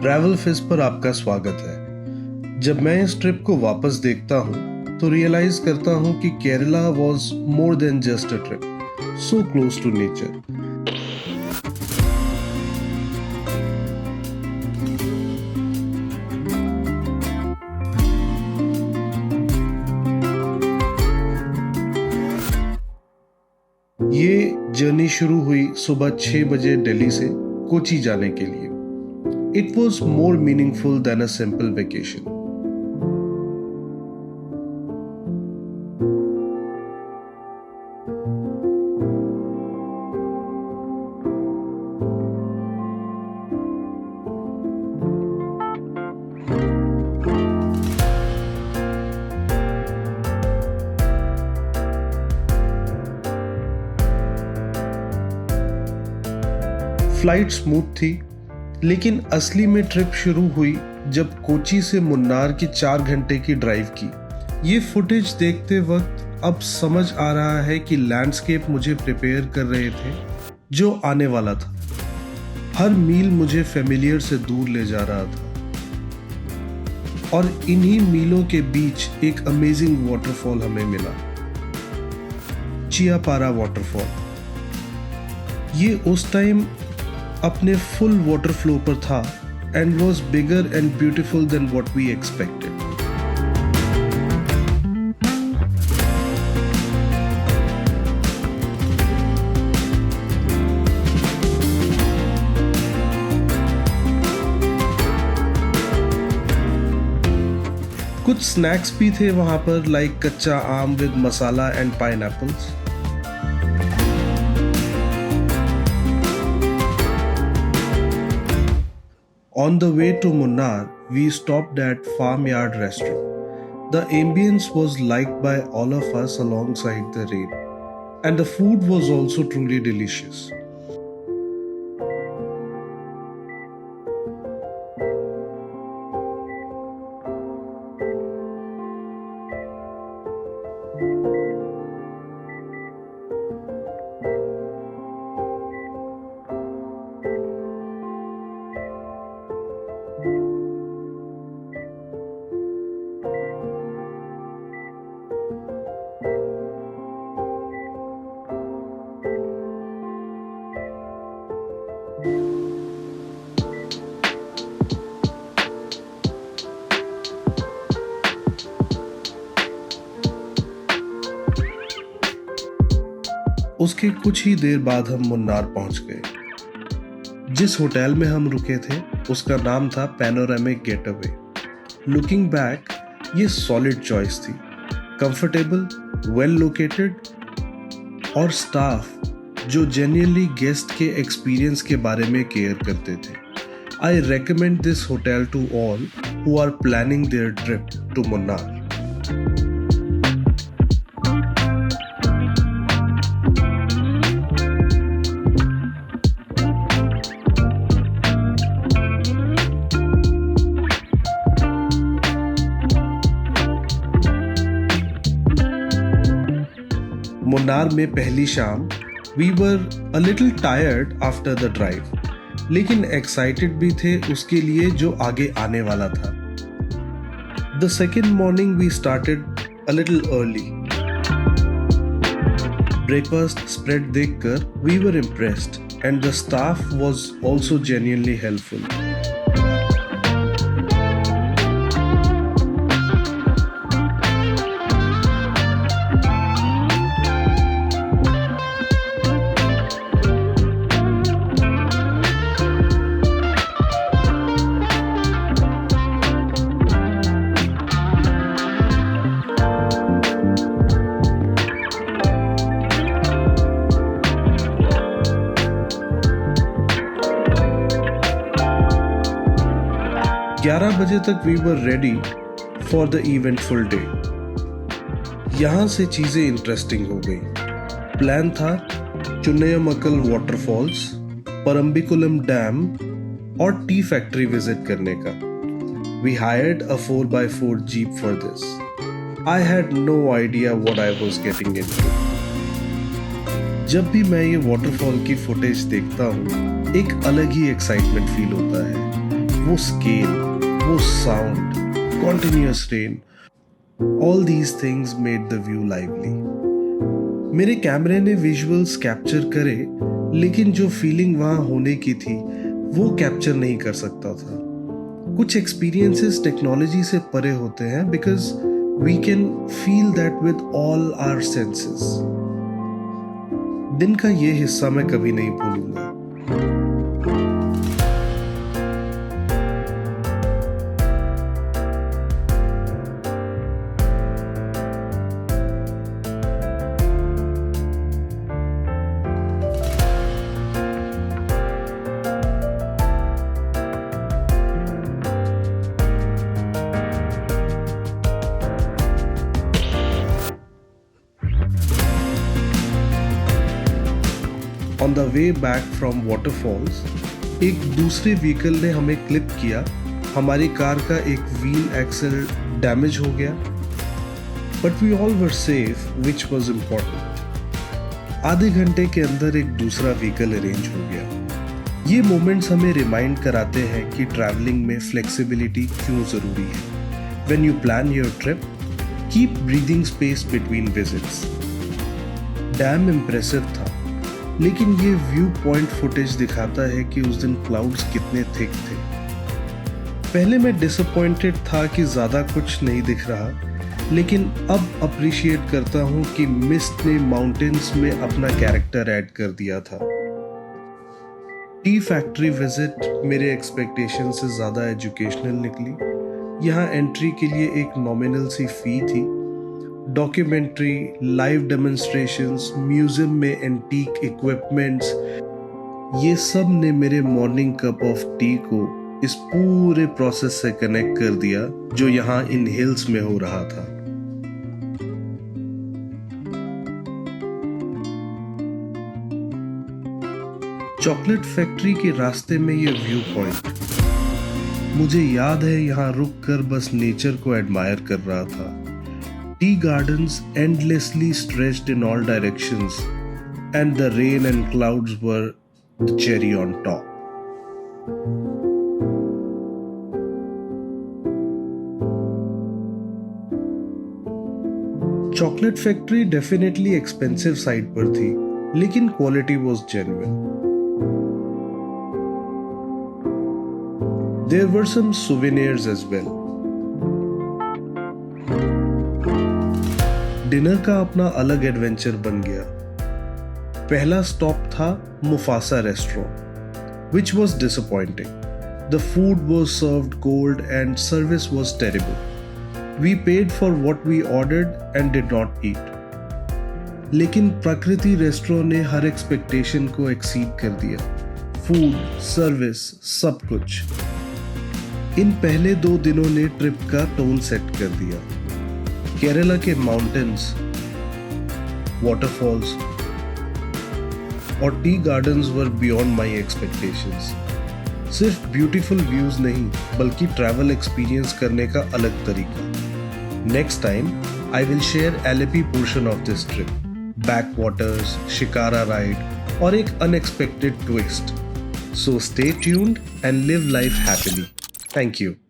Travel face पर आपका स्वागत है। जब मैं इस ट्रिप को वापस देखता हूँ तो रियलाइज करता हूँ कि Kerala was more than just a trip, so close to nature. ये जर्नी शुरू हुई सुबह 6 बजे दिल्ली से कोची जाने के लिए। It was more meaningful than a simple vacation. Flight smooth थी, लेकिन असली में ट्रिप शुरू हुई जब कोची से मुन्नार की 4 घंटे की ड्राइव की। ये फुटेज देखते वक्त अब समझ आ रहा है कि लैंडस्केप मुझे प्रिपेयर कर रहे थे जो आने वाला था। हर मील मुझे फेमिलियर से दूर ले जा रहा था, और इन्हीं मीलों के बीच एक अमेजिंग वाटरफॉल हमें मिला, चियापारा वाटरफॉल। ये उस टाइम अपने फुल वाटर फ्लो पर था and was bigger and beautiful than what we expected. कुछ स्नैक्स भी थे वहां पर, लाइक कच्चा आम with masala and pineapples. On the way to Munnar, we stopped at Farmyard Restaurant. The ambience was liked by all of us alongside the rain, and the food was also truly delicious. उसके कुछ ही देर बाद हम मुन्नार पहुंच गए। जिस hotel में हम रुके थे उसका नाम था पैनोरामिक गेटअवे। लुकिंग बैक, ये सॉलिड चॉइस थी। कंफर्टेबल, वेल लोकेटेड, और स्टाफ जो जेन्युइनली गेस्ट के एक्सपीरियंस के बारे में केयर करते थे। I recommend this hotel to all who are planning their trip to Munnar. Munnar में पहली शाम we were a little tired after the drive, लेकिन एक्साइटेड भी थे उसके लिए जो आगे आने वाला था। The second morning we started a little early. Breakfast spread देखकर we were impressed and the staff was also genuinely helpful. बजे तक we were ready for the eventful day. यहां से चीजें इंटरेस्टिंग हो गई। प्लान था चुन्नयमक्कल वाटरफॉल्स, परम्बिकुलम डैम और टी फैक्ट्री विजिट करने का। We hired a 4x4 jeep for this. I had no idea what I was getting into. जब भी मैं ये वाटरफॉल की फुटेज देखता हूँ एक अलग ही एक्साइटमेंट फील होता है। वो स्केल, वो sound, continuous rain, all these things made the view lively. मेरे कैमरे ने विजुअल्स कैप्चर करे, लेकिन जो फीलिंग वहाँ होने की थी वो कैप्चर नहीं कर सकता था। कुछ एक्सपीरियंसेस टेक्नोलॉजी से परे होते हैं because we can feel that with all our senses. दिन का ये हिस्सा मैं कभी नहीं भूलूंगा। On the way back from waterfalls एक दूसरे व्हीकल ने हमें क्लिप किया। हमारी कार का एक व्हील एक्सल डैमेज हो गया, but we all were safe, which was important. आधे घंटे के अंदर एक दूसरा व्हीकल अरेंज हो गया। ये मोमेंट्स हमें रिमाइंड कराते हैं कि ट्रैवलिंग में फ्लेक्सिबिलिटी क्यों ज़रूरी है। When you plan your trip, keep breathing space between visits. Dam impressive था, लेकिन ये व्यू पॉइंट फुटेज दिखाता है कि उस दिन क्लाउड्स कितने थिक थे। पहले मैं डिसअपॉइंटेड था कि ज़्यादा कुछ नहीं दिख रहा, लेकिन अब अप्रिशिएट करता हूँ कि मिस्ट ने माउंटेन्स में अपना कैरेक्टर ऐड कर दिया था। टी फैक्ट्री विजिट मेरे एक्सपेक्टेशन से ज़्यादा एजुकेशनल निकली। यहाँ एंट्री के लिए एक नॉमिनल सी फी थी। डॉक्यूमेंट्री, लाइव डेमोन्स्ट्रेशंस, म्यूजियम में एंटीक इक्विपमेंट्स, ये सब ने मेरे मॉर्निंग कप ऑफ टी को इस पूरे प्रोसेस से कनेक्ट कर दिया जो यहाँ इन हिल्स में हो रहा था। चॉकलेट फैक्ट्री के रास्ते में ये व्यू पॉइंट, मुझे याद है यहाँ रुक कर बस नेचर को एडमायर कर रहा था। Tea gardens endlessly stretched in all directions, and the rain and clouds were the cherry on top. Chocolate factory definitely expensive side पर थी, लेकिन quality was genuine. There were some souvenirs as well. Dinner का अपना अलग adventure बन गया। पहला stop था Mufasa restaurant, which was disappointing. The food was served cold and service was terrible. We paid for what we ordered and did not eat. लेकिन प्रकृति restaurant ने हर एक्सपेक्टेशन को एक्सीड कर दिया। फूड, सर्विस, सब कुछ। इन पहले 2 दिनों ने ट्रिप का टोन सेट कर दिया। केरला के माउंटेन्स, वाटरफॉल्स और tea gardens were beyond my expectations. सिर्फ ब्यूटीफुल व्यूज नहीं, बल्कि ट्रैवल एक्सपीरियंस करने का अलग तरीका। Next time I will share Alleppey portion of this trip, back waters, shikara ride और एक unexpected twist. So stay tuned and live life happily. Thank you.